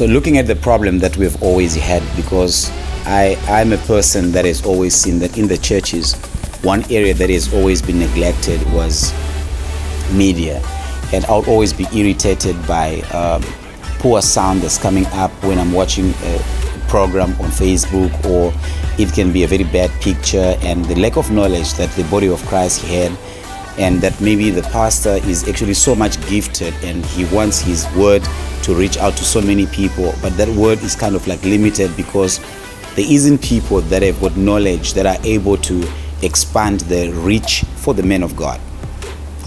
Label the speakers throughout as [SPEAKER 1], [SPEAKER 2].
[SPEAKER 1] So looking at the problem that we've always had, because I'm a person that has always seen that in the churches, one area that has always been neglected was media. And I'll always be irritated by poor sound that's coming up when I'm watching a program on Facebook, or it can be a very bad picture, and the lack of knowledge that the body of Christ had, and that maybe the pastor is actually so much gifted and he wants his word to reach out to so many people, but that word is kind of like limited because there isn't people that have got knowledge that are able to expand the reach for the men of God.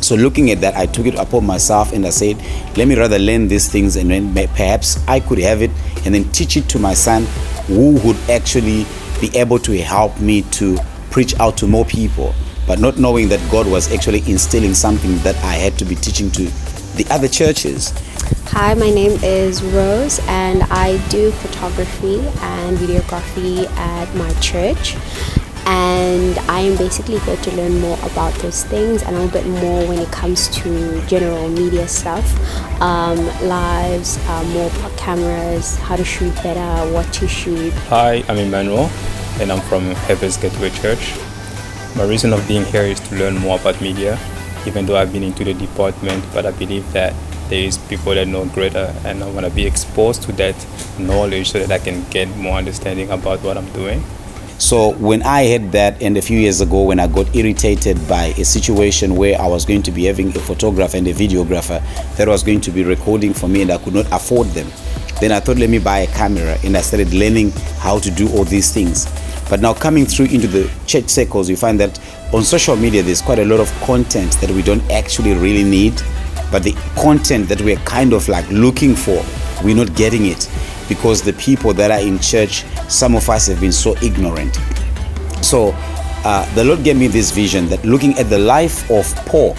[SPEAKER 1] So looking at that, I took it upon myself and I said, let me rather learn these things, and then perhaps I could have it and then teach it to my son, who would actually be able to help me to preach out to more people, but not knowing that God was actually instilling something that I had to be teaching to the other churches.
[SPEAKER 2] Hi, my name is Rose, and I do photography and videography at my church. And I am basically here to learn more about those things and a little bit more when it comes to general media stuff, lives, more cameras, how to shoot better, what to shoot.
[SPEAKER 3] Hi, I'm Emmanuel, and I'm from Heaven's Gateway Church. My reason of being here is to learn more about media, even though I've been into the department, but I believe that there is people that know greater, and I want to be exposed to that knowledge so that I can get more understanding about what I'm doing.
[SPEAKER 1] So when I had that, and a few years ago when I got irritated by a situation where I was going to be having a photographer and a videographer that was going to be recording for me and I could not afford them, then I thought, let me buy a camera, and I started learning how to do all these things. But now coming through into the church circles, you find that on social media there's quite a lot of content that we don't actually really need, but the content that we're kind of like looking for, we're not getting it, because the people that are in church, some of us have been so ignorant. So the Lord gave me this vision that looking at the life of Paul,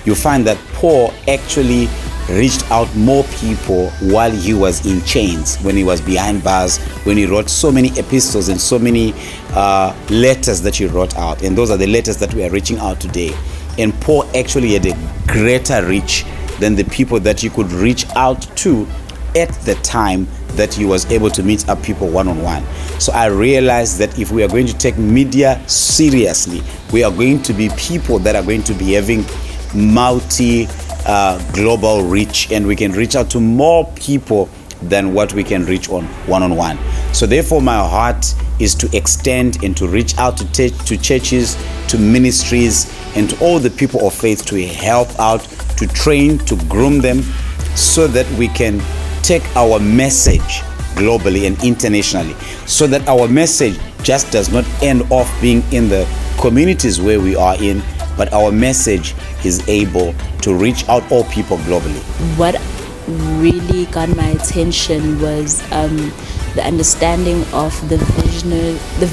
[SPEAKER 1] you find that Paul actually reached out more people while he was in chains, when he was behind bars, when he wrote so many epistles and so many letters that he wrote out. And those are the letters that we are reaching out today. And Paul actually had a greater reach than the people that he could reach out to at the time that he was able to meet up people one-on-one. So I realized that if we are going to take media seriously, we are going to be people that are going to be having global reach, and we can reach out to more people than what we can reach on one-on-one. So therefore my heart is to extend and to reach out to churches, to ministries, and to all the people of faith, to help out, to train, to groom them, so that we can take our message globally and internationally, so that our message just does not end off being in the communities where we are in, but our message is able to reach out all people globally.
[SPEAKER 4] What really got my attention was the understanding of the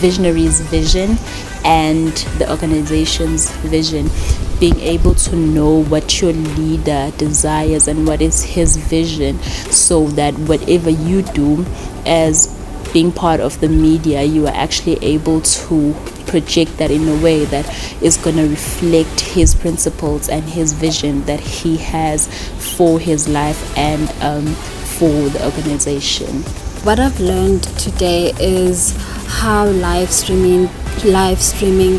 [SPEAKER 4] visionary's vision and the organization's vision. Being able to know what your leader desires and what is his vision, so that whatever you do as being part of the media, you are actually able to project that in a way that is going to reflect his principles and his vision that he has for his life and for the organization.
[SPEAKER 2] What I've learned today is how live streaming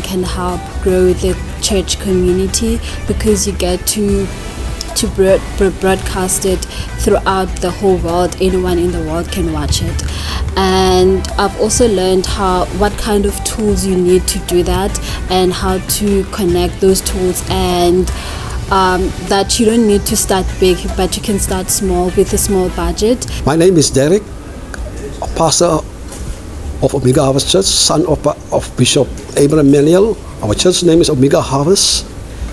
[SPEAKER 2] can help grow the church community, because you get to broadcast it throughout the whole world. Anyone in the world can watch it. And I've also learned what kind of tools you need to do that, and how to connect those tools, and that you don't need to start big, but you can start small with a small budget.
[SPEAKER 5] My name is Derek, a pastor of Omega Harvest Church, son of Bishop Abraham Manuel. Our church name is Omega Harvest.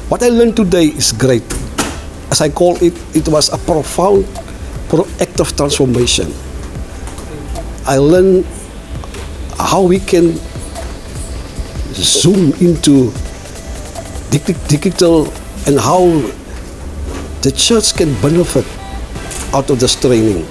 [SPEAKER 5] What I learned today is great. As I call it, it was a profound act of transformation. I learned how we can zoom into digital, and how the church can benefit out of this training.